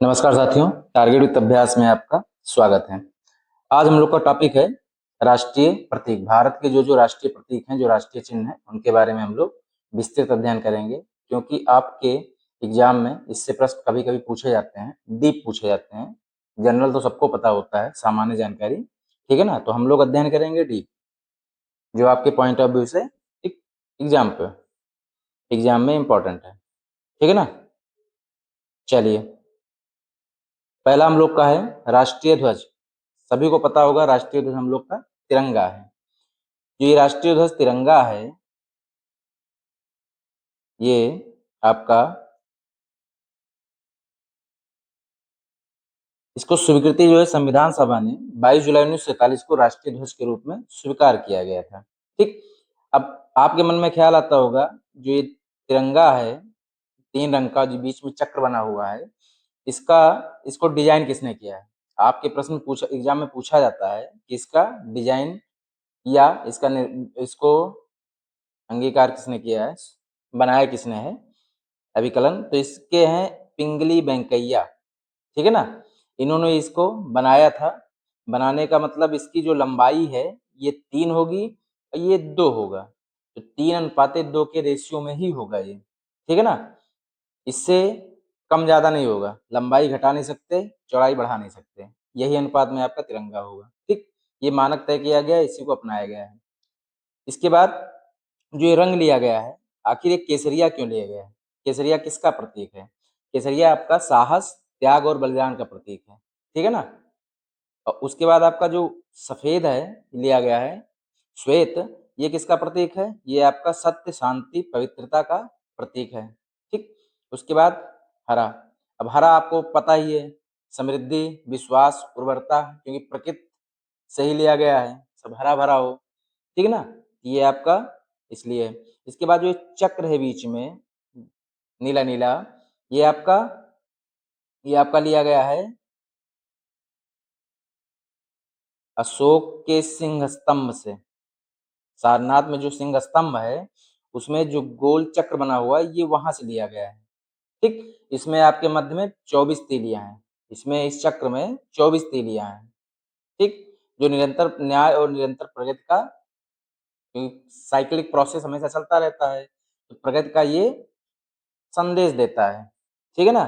नमस्कार साथियों, target with अभ्यास में आपका स्वागत है। आज हम लोग का टॉपिक है राष्ट्रीय प्रतीक। भारत के जो राष्ट्रीय प्रतीक हैं, जो राष्ट्रीय चिन्ह हैं, उनके बारे में हम लोग विस्तृत अध्ययन करेंगे, क्योंकि आपके एग्जाम में इससे प्रश्न कभी-कभी पूछे जाते हैं, डीप पूछे जाते हैं। जनरल तो सबको पता होता है, सामान्य जानकारी, ठीक है ना। तो हम लोग अध्ययन करेंगे डीप, जो आपके पॉइंट ऑफ व्यू से एक एग्जाम में इम्पोर्टेंट है, ठीक है ना। चलिए, पहला हम लोग का है राष्ट्रीय ध्वज। सभी को पता होगा राष्ट्रीय ध्वज हम लोग का तिरंगा है। जो ये राष्ट्रीय ध्वज तिरंगा है, ये आपका इसको स्वीकृति जो है संविधान सभा ने 22 जुलाई 1947 को राष्ट्रीय ध्वज के रूप में स्वीकार किया गया था। ठीक, अब आपके मन में ख्याल आता होगा, जो ये तिरंगा है 3 रंग का, जो बीच में चक्र बना हुआ है, इसको डिजाइन किसने किया है। आपके प्रश्न एग्जाम में पूछा जाता है कि इसका डिजाइन या इसको अंगीकार किसने किया है, बनाया किसने है, अभिकलन। तो इसके हैं पिंगली वेंकैया, ठीक है ना। इन्होंने इसको बनाया था। बनाने का मतलब इसकी जो लंबाई है ये 3 होगी और ये 2 होगा, तो 3:2 के रेशियो में ही होगा ये, ठीक है ना। इससे कम ज्यादा नहीं होगा, लंबाई घटा नहीं सकते, चौड़ाई बढ़ा नहीं सकते, यही अनुपात में आपका तिरंगा होगा। ठीक, ये मानक तय किया गया है, इसी को अपनाया गया है। इसके बाद जो ये रंग लिया गया है, आखिर ये केसरिया क्यों लिया गया है। केसरिया किसका प्रतीक है। केसरिया आपका साहस, त्याग और बलिदान का प्रतीक है, ठीक है ना। और उसके बाद आपका जो सफेद है लिया गया है, श्वेत, ये किसका प्रतीक है, ये आपका सत्य, शांति, पवित्रता का प्रतीक है। ठीक, उसके बाद हरा। अब हरा आपको पता ही है, समृद्धि, विश्वास, उर्वरता, क्योंकि प्रकृति से ही लिया गया है, सब हरा भरा हो, ठीक है ना। ये आपका इसलिए है। इसके बाद जो चक्र है बीच में नीला नीला, ये आपका लिया गया है अशोक के सिंह स्तंभ से। सारनाथ में जो सिंह स्तंभ है, उसमें जो गोल चक्र बना हुआ है, ये वहां से लिया गया है। ठीक, इसमें आपके मध्य में 24 तीलियां हैं, इसमें इस चक्र में 24 तीलियां हैं। ठीक, जो निरंतर न्याय और निरंतर प्रगति का साइक्लिक प्रोसेस हमेशा चलता रहता है, तो प्रगति का ये संदेश देता है, ठीक है ना।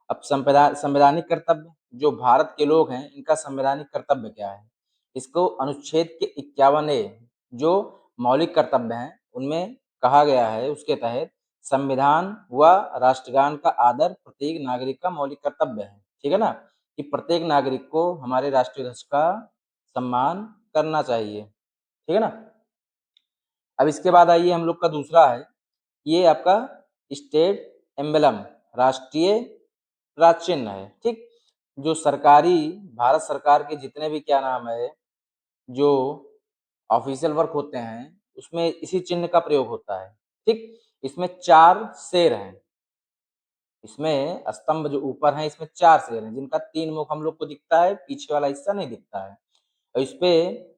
अब संवैधानिक कर्तव्य, जो भारत के लोग हैं, इनका संवैधानिक कर्तव्य क्या है। इसको अनुच्छेद के 51A, जो मौलिक कर्तव्य हैं, उनमें कहा गया है, उसके तहत संविधान व राष्ट्रगान का आदर प्रत्येक नागरिक का मौलिक कर्तव्य है, ठीक है ना। कि प्रत्येक नागरिक को हमारे राष्ट्रीय ध्वज का सम्मान करना चाहिए, ठीक है ना। अब इसके बाद आइए, हम लोग का दूसरा है, ये आपका स्टेट एम्बलम, राष्ट्रीय राज चिन्ह है। ठीक, जो सरकारी, भारत सरकार के जितने भी क्या नाम है, जो ऑफिशियल वर्क होते हैं, उसमें इसी चिन्ह का प्रयोग होता है। ठीक, इसमें 4 शेर हैं, इसमें स्तंभ जो ऊपर है, इसमें 4 शेर हैं, जिनका 3 मुख हम लोग को दिखता है, पीछे वाला हिस्सा नहीं दिखता है। और इस पे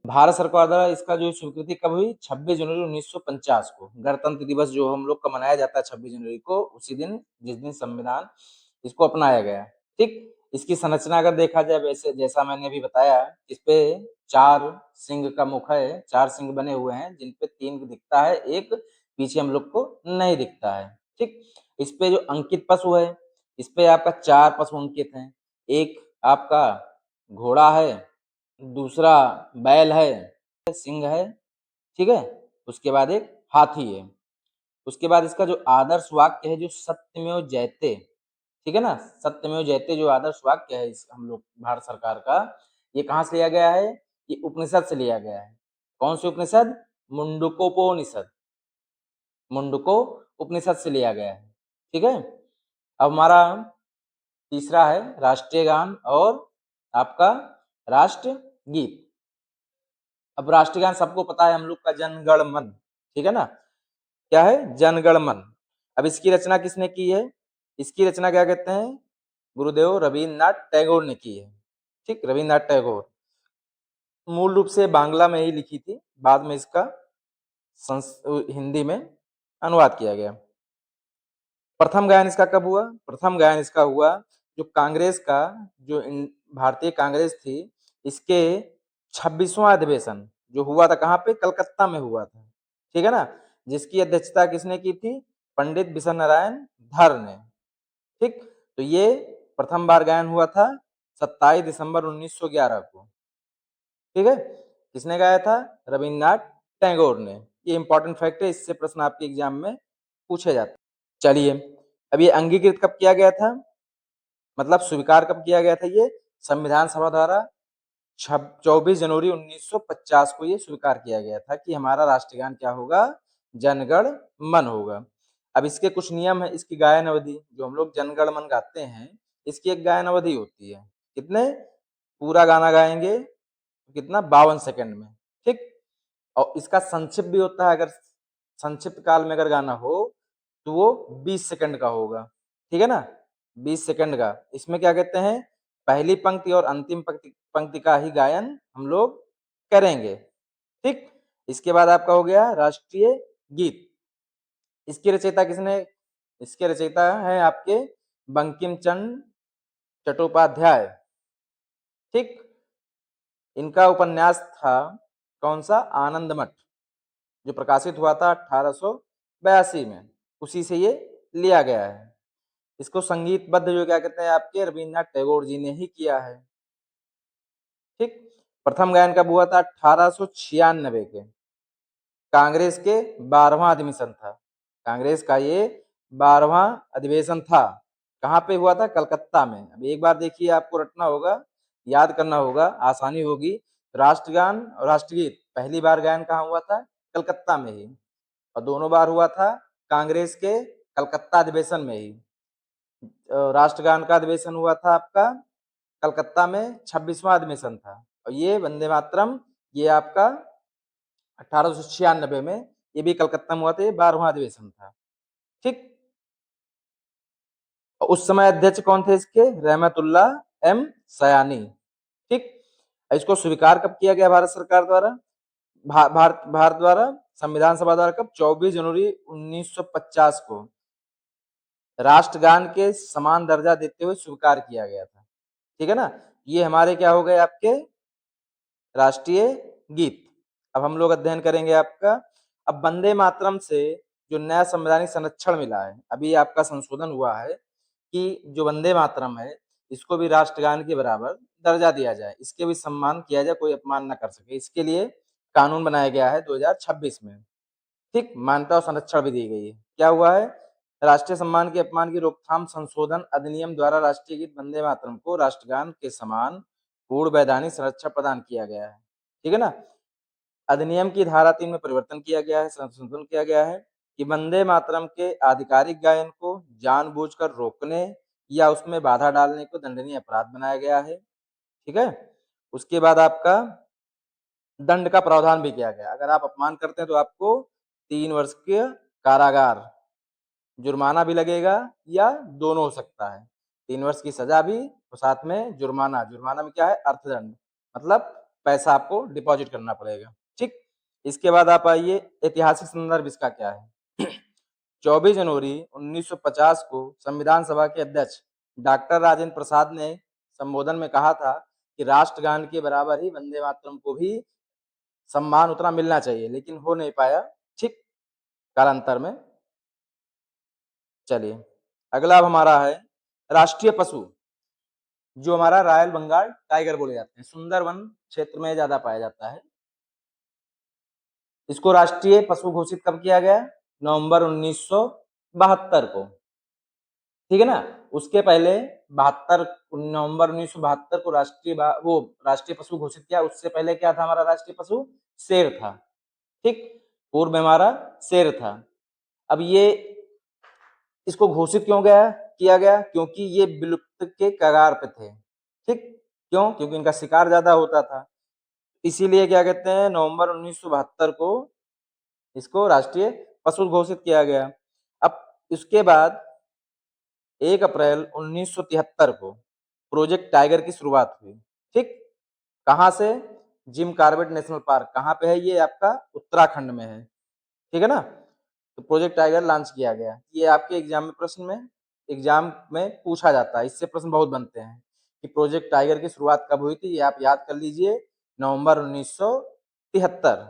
भारत सरकार द्वारा इसका जो स्वीकृति कब हुई, 26 जनवरी 1950 को, गणतंत्र दिवस जो हम लोग का मनाया जाता है 26 जनवरी को, उसी दिन, जिस दिन संविधान इसको अपनाया गया। ठीक, इसकी संरचना अगर देखा जाए, वैसे जैसा मैंने अभी बताया, इस पे 4 सिंह का मुख है, 4 सिंह बने हुए हैं, जिन पे 3 दिखता है, एक पीछे हम लोग को नहीं दिखता है। ठीक, इस पे जो अंकित पशु है, इस पे आपका 4 पशु अंकित हैं। एक आपका घोड़ा है, दूसरा बैल है, सिंह है, ठीक है। उसके बाद एक हाथी है। उसके बाद इसका जो आदर्श वाक्य है, जो सत्यमेव जयते, ठीक है ना, सत्यमेव जयते जो आदर्श वाक्य है इस हम लोग भारत सरकार का, ये कहाँ से लिया गया है, ये उपनिषद से लिया गया है। कौन से उपनिषद, मुंडकोपनिषद, मुंडको उपनिषद से लिया गया है, ठीक है। अब हमारा तीसरा है राष्ट्रीय गान और आपका राष्ट्र गीत। अब राष्ट्रीय गान सबको पता है, हम लोग का जन गण मन, ठीक है ना। क्या है, जन गण मन। अब इसकी रचना किसने की है, इसकी रचना क्या कहते हैं, गुरुदेव रविन्द्रनाथ टैगोर ने की है। ठीक, रविन्द्रनाथ टैगोर, मूल रूप से बांग्ला में ही लिखी थी, बाद में इसका हिंदी में अनुवाद किया गया। प्रथम गायन इसका कब हुआ, प्रथम गायन इसका हुआ जो कांग्रेस का जो भारतीय कांग्रेस थी, इसके 26वां अधिवेशन जो हुआ था कहाँ पे, कलकत्ता में हुआ था, ठीक है ना, जिसकी अध्यक्षता किसने की थी, पंडित बिशन नारायण धर ने, ठीक। तो ये प्रथम बार गायन हुआ था 27 दिसंबर 1911 को, ठीक है। किसने गाया था, रविन्द्रनाथ टैगोर ने। ये इंपॉर्टेंट फैक्ट है, इससे प्रश्न आपके एग्जाम में पूछे जाते हैं। चलिए, अब ये अंगीकृत कब किया गया था, मतलब स्वीकार कब किया गया था, ये संविधान सभा द्वारा 24 जनवरी 1950 को ये स्वीकार किया गया था कि हमारा राष्ट्रगान क्या होगा, जनगण मन होगा। अब इसके कुछ नियम है, इसकी गायन अवधि, जो हम लोग जनगण मन गाते हैं, इसकी एक गायन अवधि होती है, कितने, पूरा गाना गाएंगे कितना, 52 सेकंड में, ठीक। और इसका संक्षिप्त भी होता है, अगर संक्षिप्त काल में अगर गाना हो तो वो 20 सेकंड का होगा, ठीक है ना, 20 सेकंड का। इसमें क्या कहते हैं, पहली पंक्ति और अंतिम पंक्ति पंक्ति का ही गायन हम लोग करेंगे, ठीक। इसके बाद आपका हो गया राष्ट्रीय गीत। इसकी रचयिता किसने, इसके रचयिता है आपके बंकिम चंद्र चट्टोपाध्याय, ठीक। इनका उपन्यास था कौन सा, आनंद मठ, जो प्रकाशित हुआ था 1882 में, उसी से ये लिया गया है। इसको संगीतबद्ध जो क्या कहते हैं आपके रविन्द्रनाथ टैगोर जी ने ही किया है, ठीक। प्रथम गायन कब हुआ था, 1896 के, कांग्रेस के 12वां अधिवेशन था, कांग्रेस का ये 12वां अधिवेशन था, कहाँ पे हुआ था, कलकत्ता में। अब एक बार देखिए, आपको रटना होगा, याद करना होगा, आसानी होगी। राष्ट्रगान और राष्ट्रगीत पहली बार गायन कहाँ हुआ था, कलकत्ता में ही, और दोनों बार हुआ था कांग्रेस के कलकत्ता अधिवेशन में ही। राष्ट्रगान का अधिवेशन हुआ था आपका कलकत्ता में, 26वां अधिवेशन था, और ये वंदे मातरम ये आपका 1896 में, ये भी कलकत्ता में हुआ था, ये 12वां अधिवेशन था, ठीक। उस समय अध्यक्ष कौन थे इसके, रहमतुल्लाह एम सयानी, ठीक। इसको स्वीकार कब किया गया भारत सरकार द्वारा, भारत द्वारा संविधान सभा द्वारा कब, 24 जनवरी 1950 को राष्ट्रगान के समान दर्जा देते हुए स्वीकार किया गया था, ठीक है ना। ये हमारे क्या हो गए आपके राष्ट्रीय गीत। अब हम लोग अध्ययन करेंगे आपका, अब वंदे मातरम से जो नया संवैधानिक संरक्षण मिला है, अभी आपका संशोधन हुआ है कि जो वंदे मातरम है, इसको भी राष्ट्रगान के बराबर दर्जा दिया जाए, इसके भी सम्मान किया जाए, कोई अपमान न कर सके, इसके लिए कानून बनाया गया है 2026 में, ठीक। मान्यता और संरक्षण भी दी गई है। क्या हुआ है, राष्ट्रीय सम्मान के अपमान की रोकथाम संशोधन अधिनियम द्वारा राष्ट्रीय गीत वंदे मातरम को राष्ट्रगान के समान पूर्ण वैधानिक संरक्षण प्रदान किया गया है, ठीक है ना। अधिनियम की धारा 3 में परिवर्तन किया गया है, संशोधन किया गया है कि वंदे मातरम के आधिकारिक गायन को जानबूझकर रोकने या उसमें बाधा डालने को दंडनीय अपराध बनाया गया है, ठीक है। उसके बाद आपका दंड का प्रावधान भी किया गया, अगर आप अपमान करते हैं तो आपको 3 वर्ष के कारागार, जुर्माना भी लगेगा या दोनों हो सकता है, 3 वर्ष की सजा भी और साथ में जुर्माना, जुर्माना में क्या है, अर्थदंड, मतलब पैसा आपको डिपॉजिट करना पड़ेगा, ठीक। इसके बाद आप आइए, ऐतिहासिक संदर्भ इसका क्या है। 24 जनवरी 1950 को संविधान सभा के अध्यक्ष डॉक्टर राजेंद्र प्रसाद ने संबोधन में कहा था कि राष्ट्रगान के बराबर ही वंदे मातरम को भी सम्मान उतना मिलना चाहिए, लेकिन हो नहीं पाया, ठीक, कालांतर में। चलिए, अगला अब हमारा है राष्ट्रीय पशु, जो हमारा रॉयल बंगाल टाइगर बोले जाते हैं, सुंदरवन क्षेत्र में ज्यादा पाया जाता है। इसको राष्ट्रीय पशु घोषित कब किया गया, नवंबर 1972 को, ठीक है ना। उसके पहले 72 नवंबर 1972 को राष्ट्रीय पशु घोषित किया, उससे पहले क्या था हमारा राष्ट्रीय पशु, शेर था, ठीक। पूर्व में हमारा शेर था। अब ये इसको घोषित क्यों किया गया, क्योंकि ये विलुप्त के कगार पे थे, ठीक। क्यों, क्योंकि इनका शिकार ज्यादा होता था, इसीलिए क्या कहते हैं, नवंबर 1972 को इसको राष्ट्रीय पशु घोषित किया गया। अब इसके बाद 1 अप्रैल 1973 को प्रोजेक्ट टाइगर की शुरुआत हुई, ठीक। कहां से, जिम कार्बेट नेशनल पार्क, कहां पे है ये, आपका उत्तराखंड में है, ठीक है ना। तो प्रोजेक्ट टाइगर लॉन्च किया गया, ये आपके एग्जाम में प्रश्न में एग्जाम में पूछा जाता है, इससे प्रश्न बहुत बनते हैं कि प्रोजेक्ट टाइगर की शुरुआत कब हुई थी, ये आप याद कर लीजिए, नवंबर 1973।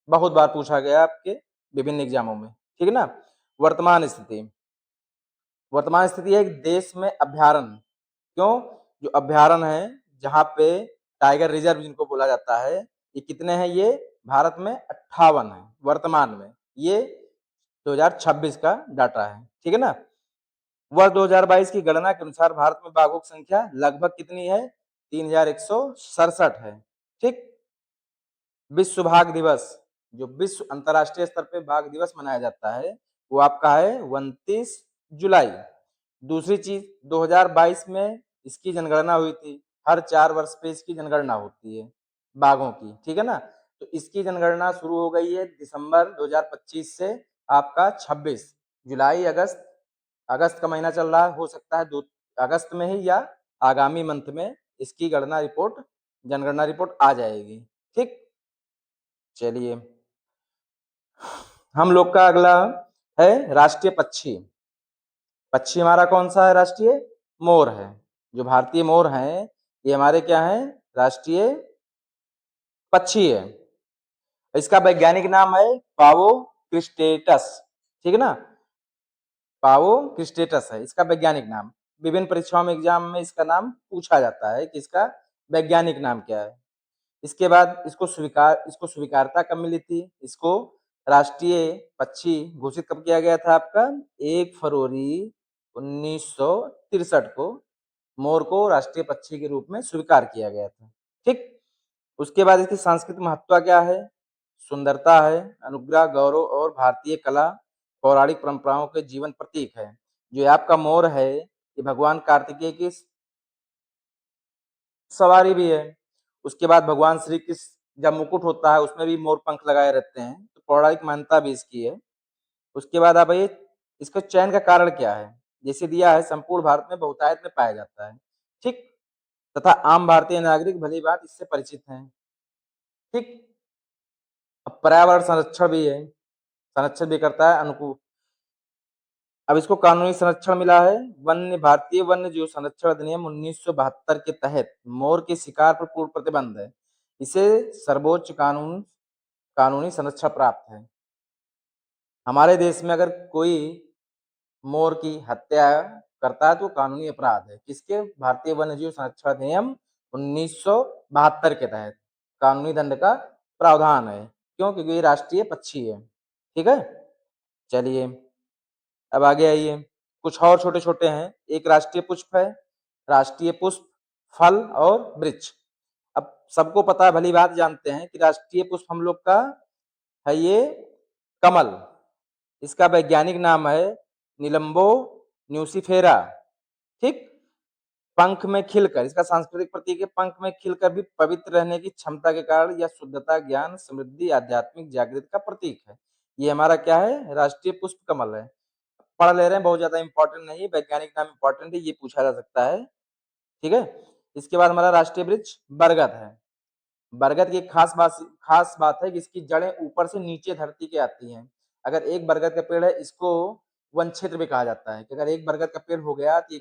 बहुत बार पूछा गया आपके विभिन्न एग्जामों में, ठीक है ना। वर्तमान स्थिति, वर्तमान स्थिति है एक देश में अभ्यारण्य, क्यों, जो अभ्यारण्य है जहां पे टाइगर रिजर्व जिनको बोला जाता है, ये कितने हैं, ये भारत में 58 है वर्तमान में, ये 2026 का डाटा है, ठीक है ना। वर्ष 2022 की गणना के अनुसार भारत में बाघों की संख्या लगभग कितनी है, 3167 है, ठीक। विश्व बाघ दिवस, जो विश्व अंतरराष्ट्रीय स्तर पे बाघ दिवस मनाया जाता है, वो आपका है 29 जुलाई। दूसरी चीज, 2022 में इसकी जनगणना हुई थी, हर 4 वर्ष पे इसकी जनगणना होती है बाघों की, ठीक है ना। तो इसकी जनगणना शुरू हो गई है दिसंबर 2025 से, आपका 26 जुलाई, अगस्त, अगस्त का महीना चल रहा है, हो सकता है 2 अगस्त में ही या आगामी मंथ में इसकी गणना रिपोर्ट, जनगणना रिपोर्ट आ जाएगी, ठीक। चलिए, हम लोग का अगला है राष्ट्रीय पक्षी। पक्षी हमारा कौन सा है, राष्ट्रीय मोर है। जो भारतीय मोर है ये हमारे क्या है, राष्ट्रीय पक्षी है। इसका वैज्ञानिक नाम है पावो क्रिस्टेटस, ठीक है ना, पावो क्रिस्टेटस है इसका वैज्ञानिक नाम। विभिन्न परीक्षाओं में एग्जाम में इसका नाम पूछा जाता है कि इसका वैज्ञानिक नाम क्या है। इसके बाद इसको स्वीकारता कब मिली थी, इसको राष्ट्रीय पक्षी घोषित कब किया गया था आपका, 1 फरवरी 1963 को मोर को राष्ट्रीय पक्षी के रूप में स्वीकार किया गया था, ठीक। उसके बाद इसकी सांस्कृतिक महत्व क्या है, सुंदरता है, अनुग्रह, गौरव और भारतीय कला पौराणिक परंपराओं के जीवन प्रतीक है। जो आपका मोर है ये भगवान कार्तिकेय की सवारी भी है। उसके बाद भगवान श्री कृष्ण जब मुकुट होता है उसमें भी मोर पंख लगाए रहते हैं, तो पौराणिक मान्यता भी इसकी है। उसके बाद आप ये, इसका चयन का कारण क्या है, जैसे दिया है संपूर्ण भारत में बहुतायत में पाया जाता है, ठीक, तथा आम भारतीय नागरिक भली बात इससे परिचित हैं, ठीक। अब पर्यावरण संरक्षण भी है, संरक्षण भी करता है अनुकूल। अब इसको कानूनी संरक्षण मिला है, भारतीय वन्य जीव संरक्षण अधिनियम 1972 के तहत मोर के शिकार पर पूर्ण प्रतिबंध है। इसे सर्वोच्च कानूनी संरक्षण प्राप्त है। हमारे देश में अगर कोई मोर की हत्या करता है तो कानूनी अपराध है, किसके, भारतीय वन्य जीव संरक्षण अधिनियम 1972 के तहत कानूनी दंड का प्रावधान है, क्यों, क्योंकि ये राष्ट्रीय पक्षी है, ठीक है। चलिए, अब आगे आइए, कुछ और छोटे छोटे हैं। एक राष्ट्रीय पुष्प है, राष्ट्रीय पुष्प, फल और वृक्ष। अब सबको पता है, भली बात जानते हैं कि राष्ट्रीय पुष्प हम लोग का है ये कमल। इसका वैज्ञानिक नाम है निलंबो न्यूसिफेरा, ठीक। पंख में खिलकर, इसका सांस्कृतिक प्रतीक है, पंख में खिलकर भी पवित्र रहने की क्षमता के कारण यह शुद्धता, ज्ञान, समृद्धि, आध्यात्मिक जागृति का प्रतीक है। ये हमारा क्या है, राष्ट्रीय पुष्प कमल है। पढ़ ले रहे हैं, बहुत ज्यादा इंपॉर्टेंट नहीं है, वैज्ञानिक नाम इंपॉर्टेंट है, ये पूछा जा सकता है, ठीक है। इसके बाद हमारा राष्ट्रीय वृक्ष बरगद है। बरगद की एक खास बात है कि इसकी जड़ें ऊपर से नीचे धरती के आती हैं। अगर एक बरगद का पेड़ है, इसको वन क्षेत्र भी कहा जाता है कि अगर एक बरगद का पेड़ हो गया तो ये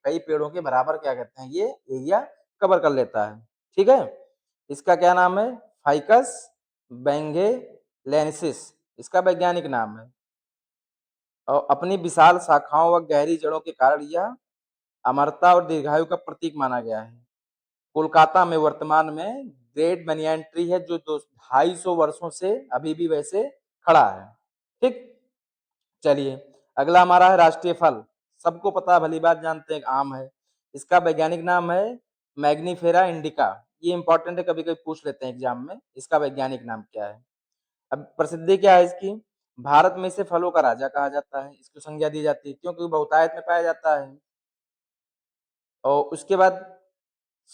कई पेड़ों के बराबर क्या कहते हैं, ये एरिया कवर कर लेता है, ठीक है। इसका क्या नाम है, फाइकस बेंगेलेनेसिस इसका वैज्ञानिक नाम है। और अपनी विशाल शाखाओं व गहरी जड़ों के कारण यह अमरता और दीर्घायु का प्रतीक माना गया है। कोलकाता में वर्तमान में ग्रेट बनियान ट्री है, जो 250 वर्षों से अभी भी वैसे खड़ा है, ठीक। चलिए, अगला हमारा है राष्ट्रीय फल। सबको पता है, भली बात जानते हैं, आम है। इसका वैज्ञानिक नाम है मैग्नीफेरा इंडिका। ये इंपॉर्टेंट है, कभी कभी पूछ लेते हैं एग्जाम में, इसका वैज्ञानिक नाम क्या है। अब प्रसिद्धि क्या है इसकी, भारत में इसे फलों का राजा कहा जाता है, इसको संज्ञा दी जाती है क्योंकि बहुतायत में पाया जाता है। और उसके बाद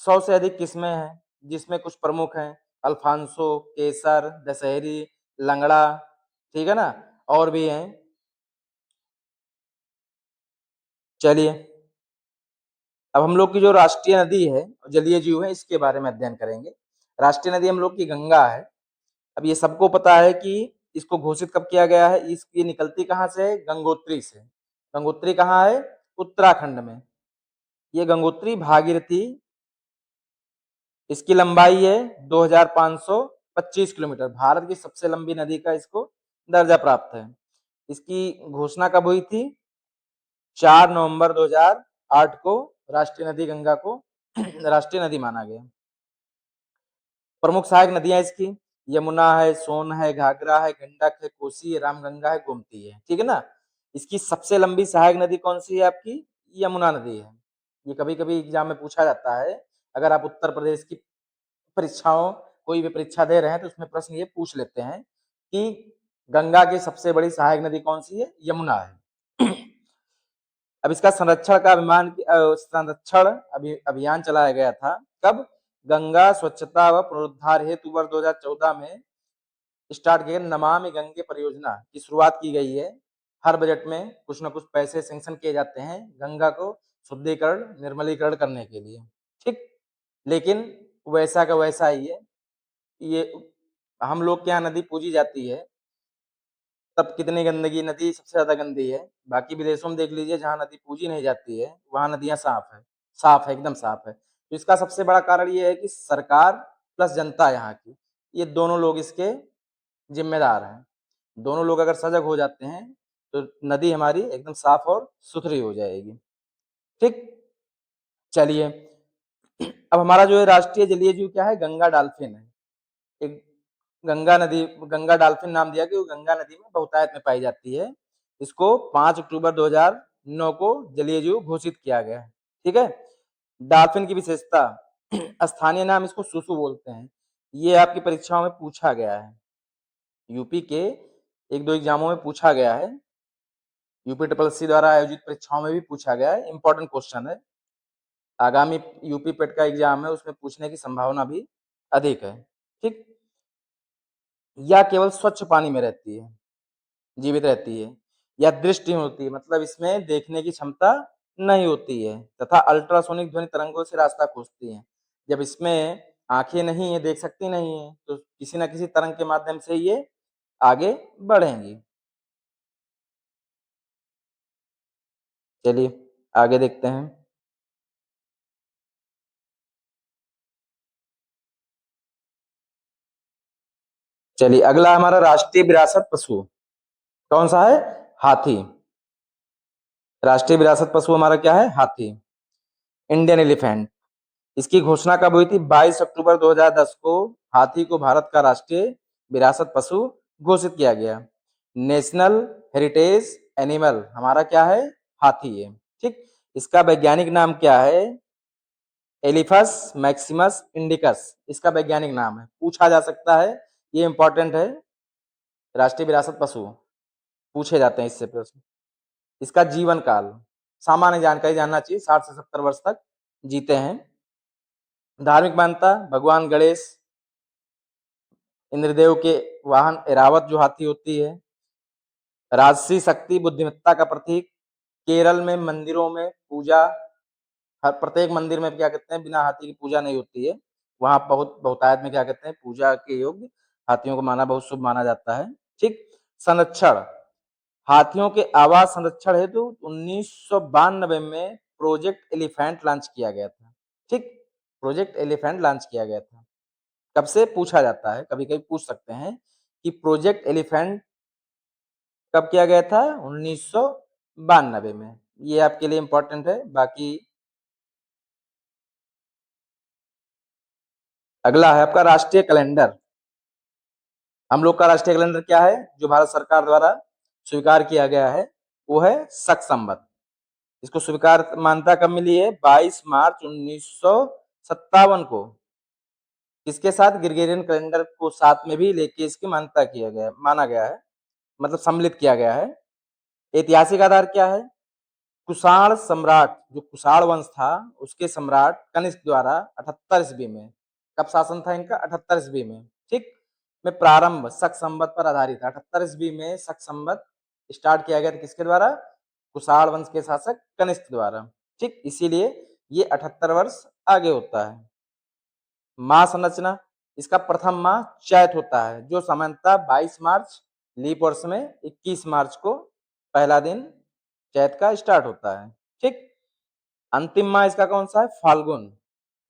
100 से अधिक किस्में हैं, जिसमें कुछ प्रमुख हैं अल्फांसो, केसर, दशहरी, लंगड़ा, ठीक है ना, और भी हैं। चलिए, अब हम लोग की जो राष्ट्रीय नदी है, जलीय जीव है, इसके बारे में अध्ययन करेंगे। राष्ट्रीय नदी हम लोग की गंगा है। अब ये सबको पता है कि इसको घोषित कब किया गया है, इसकी निकलती कहाँ से है, गंगोत्री से। गंगोत्री कहाँ है? उत्तराखंड में। ये गंगोत्री भागीरथी, इसकी लंबाई है 2525 किलोमीटर। भारत की सबसे लंबी नदी का इसको दर्जा प्राप्त है। इसकी घोषणा कब हुई थी? 4 नवंबर 2008 को राष्ट्रीय नदी गंगा को राष्ट्रीय नदी माना गया। प्रमुख सहायक नदियां इसकी यमुना है, सोन है, घाघरा है, गंडक है, कोसी है, रामगंगा है, गोमती है। ठीक है ना। इसकी सबसे लंबी सहायक नदी कौन सी है आपकी? यमुना नदी है। ये कभी कभी एग्जाम में पूछा जाता है। अगर आप उत्तर प्रदेश की परीक्षाओं कोई भी परीक्षा दे रहे हैं तो उसमें प्रश्न ये पूछ लेते हैं कि गंगा की सबसे बड़ी सहायक नदी कौन सी है? यमुना है। अब इसका संरक्षण अभियान चलाया गया था। कब? गंगा स्वच्छता व पुनरुद्धार हेतु वर्ष 2014 में स्टार्ट किए नमामि गंगे परियोजना की शुरुआत की गई है। हर बजट में कुछ ना कुछ पैसे सेंक्शन किए जाते हैं गंगा को शुद्धिकरण निर्मलीकरण करने के लिए। ठीक, लेकिन वैसा का वैसा ही है। ये हम लोग के यहाँ नदी पूजी जाती है, तब कितनी गंदगी, नदी सबसे ज्यादा गंदी है। बाकी विदेशों में देख लीजिए जहाँ नदी पूजी नहीं जाती है वहां नदियां साफ है, एकदम साफ है। तो इसका सबसे बड़ा कारण ये है कि सरकार प्लस जनता यहाँ की, ये दोनों लोग इसके जिम्मेदार हैं। दोनों लोग अगर सजग हो जाते हैं तो नदी हमारी एकदम साफ और सुथरी हो जाएगी। ठीक, चलिए। अब हमारा जो है राष्ट्रीय जलीय जीव क्या है? गंगा डॉल्फिन है। एक गंगा नदी, गंगा डॉल्फिन नाम दिया कि वो गंगा नदी में बहुतायत में पाई जाती है। इसको 5 अक्टूबर 2009 को जलीय जीव घोषित किया गया है। ठीक है। डॉल्फिन की विशेषता, स्थानीय नाम इसको सुसु बोलते हैं। ये आपकी परीक्षाओं में पूछा गया है, यूपी के एक दो एग्जामों में पूछा गया है, यूपी ट्रिपल सी द्वारा आयोजित परीक्षाओं में भी पूछा गया है। इंपॉर्टेंट क्वेश्चन है, आगामी यूपी पेट का एग्जाम है उसमें पूछने की संभावना भी अधिक है। ठीक, या केवल स्वच्छ पानी में रहती है, जीवित रहती है, या दृष्टिहीन होती है, मतलब इसमें देखने की क्षमता नहीं होती है, तथा अल्ट्रासोनिक ध्वनि तरंगों से रास्ता खोजती है। जब इसमें आंखें नहीं है, देख सकती नहीं है, तो किसी ना किसी तरंग के माध्यम से ये आगे बढ़ेंगी। चलिए आगे देखते हैं। चलिए अगला हमारा राष्ट्रीय विरासत पशु कौन सा है? हाथी। राष्ट्रीय विरासत पशु हमारा क्या है? हाथी, इंडियन एलिफेंट। इसकी घोषणा कब हुई थी? 22 अक्टूबर 2010 को हाथी को भारत का राष्ट्रीय विरासत पशु घोषित किया गया। नेशनल हेरिटेज एनिमल हमारा क्या है? हाथी है। ठीक, इसका वैज्ञानिक नाम क्या है? एलिफस मैक्सिमस इंडिकस इसका वैज्ञानिक नाम है, पूछा जा सकता है, ये इंपॉर्टेंट है। राष्ट्रीय विरासत पशु पूछे जाते हैं इससे प्रश्न। इसका जीवन काल, सामान्य जानकारी जानना चाहिए, 60 से 70 वर्ष तक जीते हैं। धार्मिक मान्यता, भगवान गणेश इंद्रदेव के वाहन ऐरावत जो हाथी होती है। राजसी शक्ति बुद्धिमत्ता का प्रतीक। केरल में मंदिरों में पूजा, हर प्रत्येक मंदिर में क्या कहते हैं, बिना हाथी की पूजा नहीं होती है। वहां बहुत बहुतायत में क्या कहते हैं, पूजा के योग्य हाथियों को माना बहुत शुभ माना जाता है। ठीक, संरक्षण, हाथियों के आवास संरक्षण हेतु 1992 में प्रोजेक्ट एलिफेंट लॉन्च किया गया था। ठीक, प्रोजेक्ट एलिफेंट लॉन्च किया गया था। कब से? पूछा जाता है, कभी कभी पूछ सकते हैं कि प्रोजेक्ट एलिफेंट कब किया गया था? 1992 में। ये आपके लिए इंपॉर्टेंट है। बाकी अगला है आपका राष्ट्रीय कैलेंडर। हम लोग का राष्ट्रीय कैलेंडर क्या है जो भारत सरकार द्वारा स्वीकार किया गया है? वो है शक संवत। इसको स्वीकार मान्यता कब मिली है? 22 मार्च 1957 को। इसके साथ ग्रेगोरियन कैलेंडर को साथ में भी लेके इसकी मान्यता किया गया, माना गया है, मतलब सम्मिलित किया गया है। ऐतिहासिक आधार क्या है? कुषाण सम्राट, जो कुषाण वंश था उसके सम्राट कनिष्क द्वारा 78 ईस्वी में, कब शासन था इनका? 78 ईस्वी में। ठीक, में प्रारंभ शक संवत पर आधारित 78 ईस्वी में शक संवत स्टार्ट किया गया था। किसके द्वारा? कुषाण वंश के शासक कनिष्क द्वारा। ठीक, इसीलिए ये 78 वर्ष आगे होता है। माह संरचना, इसका प्रथम माह चैत होता है, जो सामान्यतः 22 मार्च, लीप वर्ष में 21 मार्च को पहला दिन चैत का स्टार्ट होता है। ठीक, अंतिम माह इसका कौन सा है? फाल्गुन।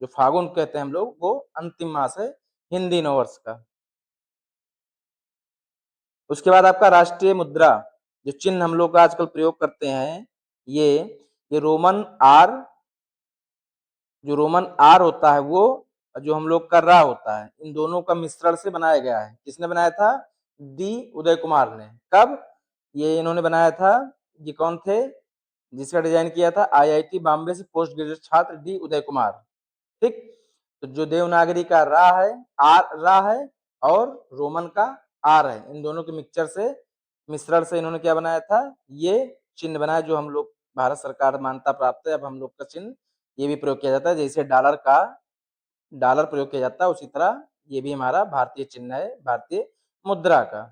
जो फागुन कहते हैं हम लोग, वो अंतिम मास है हिंदी नववर्ष का। उसके बाद आपका राष्ट्रीय मुद्रा, जो चिन्ह हम लोग आजकल प्रयोग करते हैं, ये रोमन आर, जो रोमन आर होता है वो, जो हम लोग का रा होता है, इन दोनों का मिश्रण से बनाया गया है। किसने बनाया था? डी उदय कुमार ने। कब ये इन्होंने बनाया था? ये कौन थे जिसका डिजाइन किया था? आईआईटी बॉम्बे से पोस्ट ग्रेजुएट छात्र डी उदय कुमार। ठीक, तो जो देवनागरी का रा है, आर रा है, और रोमन का आर है, इन दोनों के मिक्सचर से, मिश्रण से इन्होंने क्या बनाया था? ये चिन्ह बनाया, जो हम लोग भारत सरकार मान्यता प्राप्त है। अब हम लोग का चिन्ह ये भी प्रयोग किया जाता है, जैसे डॉलर प्रयोग किया जाता है, उसी तरह ये भी हमारा भारतीय चिन्ह है, भारतीय मुद्रा का।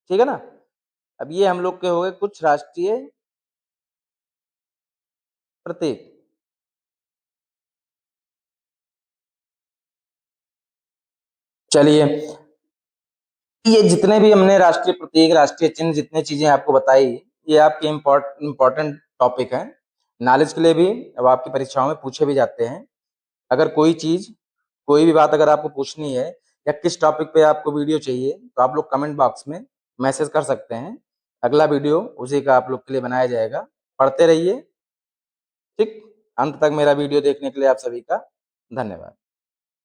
ठीक है ना? अब ये हम लोग के हो गए कुछ राष्ट्रीय प्रतीक। चलिए, ये जितने भी हमने राष्ट्रीय प्रतीक, राष्ट्रीय चिन्ह, जितने चीजें आपको बताई, ये आपके इम्पोर्टेंट टॉपिक हैं, नॉलेज के लिए भी। अब आपकी परीक्षाओं में पूछे भी जाते हैं। अगर कोई चीज, कोई भी बात अगर आपको पूछनी है, या किस टॉपिक पे आपको वीडियो चाहिए, तो आप लोग कमेंट बॉक्स में मैसेज कर सकते हैं। अगला वीडियो उसी का आप लोग के लिए बनाया जाएगा। पढ़ते रहिए। ठीक, अंत तक मेरा वीडियो देखने के लिए आप सभी का धन्यवाद।